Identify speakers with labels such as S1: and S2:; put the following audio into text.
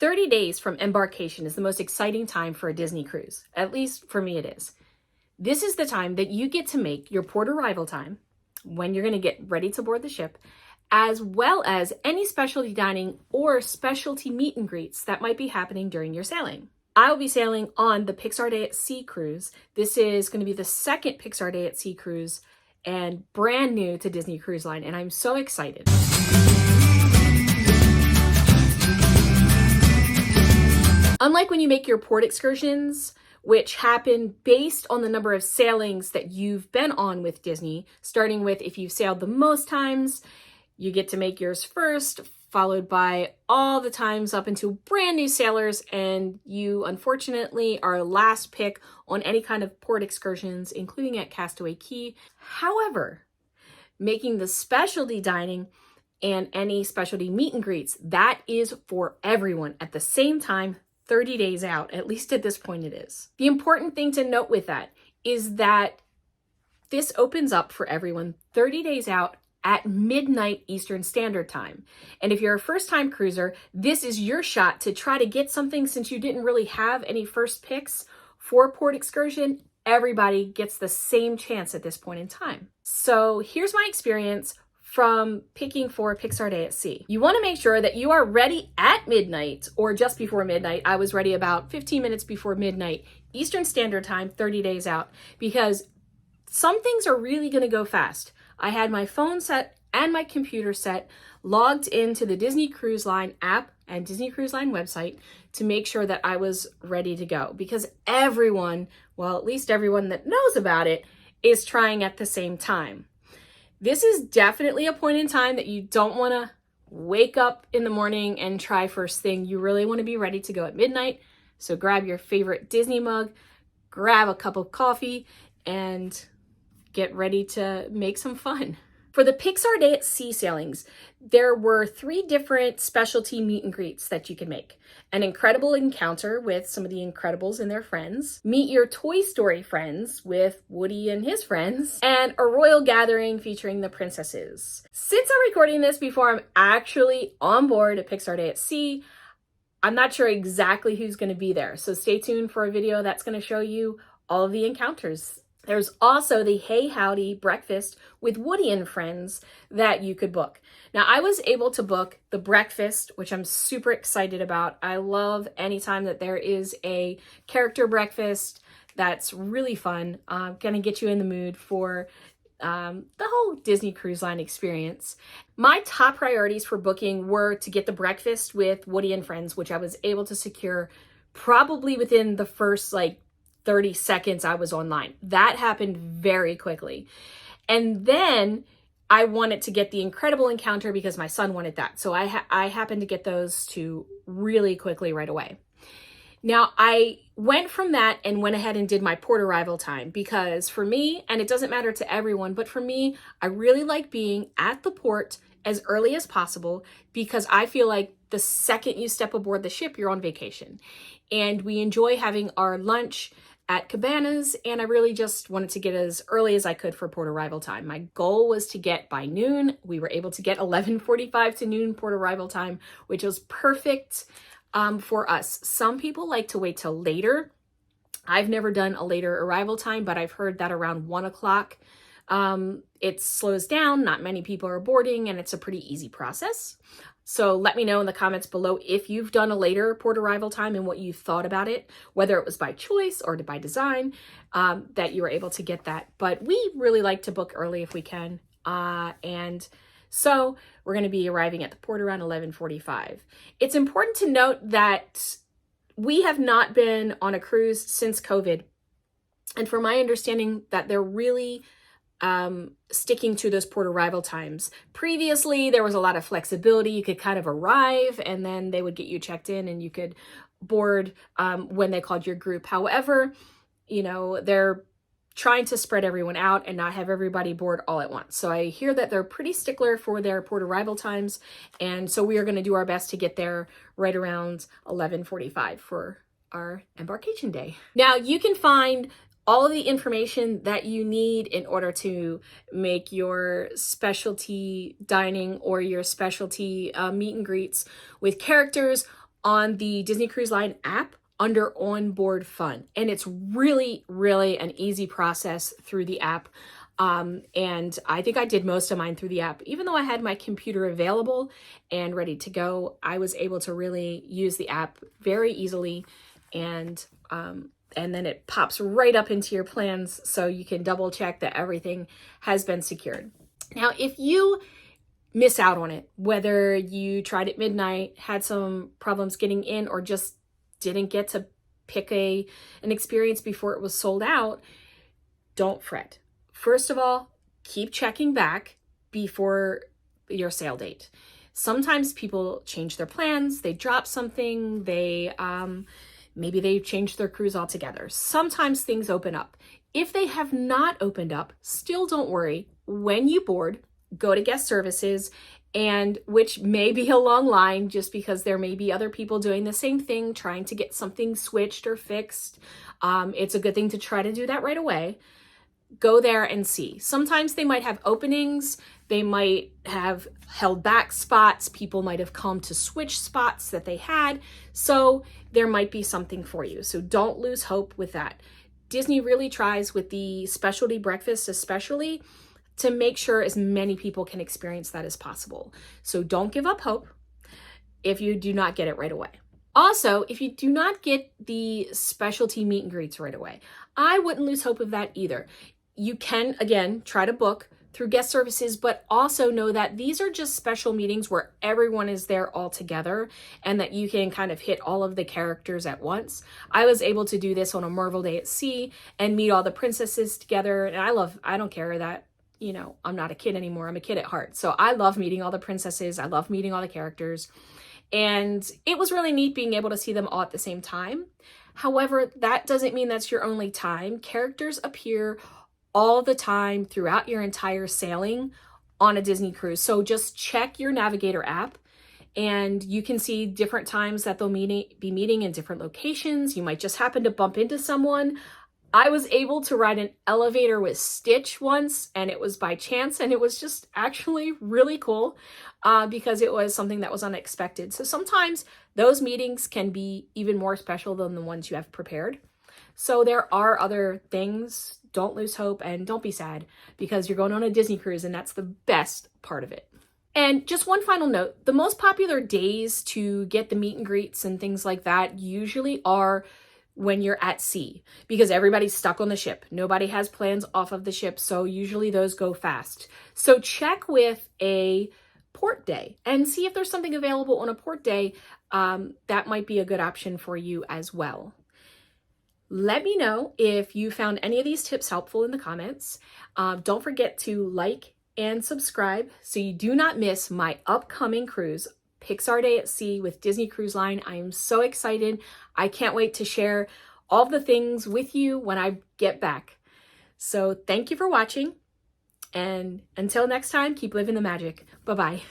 S1: 30 days from embarkation is the most exciting time for a Disney cruise. At least for me it is. This is the time that you get to make your port arrival time, when you're going to get ready to board the ship, as well as any specialty dining or specialty meet and greets that might be happening during your sailing. I'll be sailing on the Pixar Day at Sea cruise. This is going to be the second Pixar Day at Sea cruise and brand new to Disney Cruise Line, and I'm so excited. Unlike when you make your port excursions, which happen based on the number of sailings that you've been on with Disney, starting with if you've sailed the most times, you get to make yours first, followed by all the times up until brand new sailors, and you unfortunately are last pick on any kind of port excursions, including at Castaway Cay. However, making the specialty dining and any specialty meet and greets, that is for everyone at the same time, 30 days out, at least at this point it is. The important thing to note with that is that this opens up for everyone 30 days out at midnight Eastern Standard Time. And if you're a first-time cruiser, this is your shot to try to get something. Since you didn't really have any first picks for port excursion, everybody gets the same chance at this point in time. So here's my experience from picking for Pixar Day at Sea. You want to make sure that you are ready at midnight or just before midnight. I was ready about 15 minutes before midnight Eastern Standard Time, 30 days out, because some things are really going to go fast. I had my phone set and my computer set, logged into the Disney Cruise Line app and Disney Cruise Line website to make sure that I was ready to go, because everyone, well, at least everyone that knows about it, is trying at the same time. This is definitely a point in time that you don't want to wake up in the morning and try first thing. You really want to be ready to go at midnight. So grab your favorite Disney mug, grab a cup of coffee, and get ready to make some fun. For the Pixar Day at Sea sailings, there were 3 different specialty meet and greets that you can make. An incredible encounter with some of the Incredibles and their friends, meet your Toy Story friends with Woody and his friends, and a royal gathering featuring the princesses. Since I'm recording this before I'm actually on board at Pixar Day at Sea, I'm not sure exactly who's going to be there. So stay tuned for a video that's going to show you all of the encounters. There's also the Hey Howdy breakfast with Woody and friends that you could book. Now, I was able to book the breakfast, which I'm super excited about. I love anytime that there is a character breakfast. That's really fun. Gonna get you in the mood for the whole Disney Cruise Line experience. My top priorities for booking were to get the breakfast with Woody and friends, which I was able to secure probably within the first 30 seconds I was online. That happened very quickly. And then I wanted to get the incredible encounter because my son wanted that. So I happened to get those 2 really quickly right away. Now I went from that and went ahead and did my port arrival time, because for me, and it doesn't matter to everyone, but for me, I really like being at the port as early as possible, because I feel like the second you step aboard the ship, you're on vacation. And we enjoy having our lunch at Cabanas, and I really just wanted to get as early as I could for port arrival time. My goal was to get by noon. We were able to get 11:45 to noon port arrival time, which was perfect for us. Some people like to wait till later. I've never done a later arrival time, but I've heard that around 1 o'clock it slows down, not many people are boarding, and it's a pretty easy process. So let me know in the comments below if you've done a later port arrival time and what you thought about it, whether it was by choice or by design, that you were able to get that. But we really like to book early if we can. And so we're going to be arriving at the port around 11:45. It's important to note that we have not been on a cruise since COVID. And from my understanding that they're really sticking to those port arrival times. Previously, there was a lot of flexibility. You could kind of arrive and then they would get you checked in and you could board when they called your group. However, they're trying to spread everyone out and not have everybody board all at once. So I hear that they're pretty stickler for their port arrival times. And so we are going to do our best to get there right around 11:45 for our embarkation day. Now you can find all of the information that you need in order to make your specialty dining or your specialty meet and greets with characters on the Disney Cruise Line app under onboard fun. And it's really, really an easy process through the app. And I think I did most of mine through the app. Even though I had my computer available and ready to go, I was able to really use the app very easily. And then it pops right up into your plans so you can double check that everything has been secured. Now, if you miss out on it, whether you tried at midnight, had some problems getting in, or just didn't get to pick an experience before it was sold out, don't fret. First of all, keep checking back before your sale date. Sometimes people change their plans, they drop something, maybe they changed their cruise altogether. Sometimes things open up. If they have not opened up, still don't worry. When you board, go to guest services, and which may be a long line just because there may be other people doing the same thing, trying to get something switched or fixed. It's a good thing to try to do that right away. Go there and see. Sometimes they might have openings. They might have held back spots. People might have come to switch spots that they had. So there might be something for you. So don't lose hope with that. Disney really tries with the specialty breakfast, especially, to make sure as many people can experience that as possible. So don't give up hope if you do not get it right away. Also, if you do not get the specialty meet and greets right away, I wouldn't lose hope of that either. You can, again, try to book through guest services, but also know that these are just special meetings where everyone is there all together and that you can kind of hit all of the characters at once. I was able to do this on a Marvel Day at Sea and meet all the princesses together. And I don't care that, I'm not a kid anymore. I'm a kid at heart. So I love meeting all the princesses. I love meeting all the characters. And it was really neat being able to see them all at the same time. However, that doesn't mean that's your only time. Characters appear all the time throughout your entire sailing on a Disney cruise. So just check your Navigator app and you can see different times that they'll be meeting in different locations. You might just happen to bump into someone. I was able to ride an elevator with Stitch once, and it was by chance, and it was just actually really cool because it was something that was unexpected. So sometimes those meetings can be even more special than the ones you have prepared. So there are other things. Don't lose hope and don't be sad because you're going on a Disney cruise and that's the best part of it. And just one final note, the most popular days to get the meet and greets and things like that usually are when you're at sea because everybody's stuck on the ship. Nobody has plans off of the ship, so usually those go fast. So check with a port day and see if there's something available on a port day. That might be a good option for you as well. Let me know if you found any of these tips helpful in the comments. Don't forget to like and subscribe so you do not miss my upcoming cruise, Pixar Day at Sea with Disney Cruise Line. I am so excited. I can't wait to share all the things with you when I get back. So thank you for watching. And until next time, keep living the magic. Bye-bye.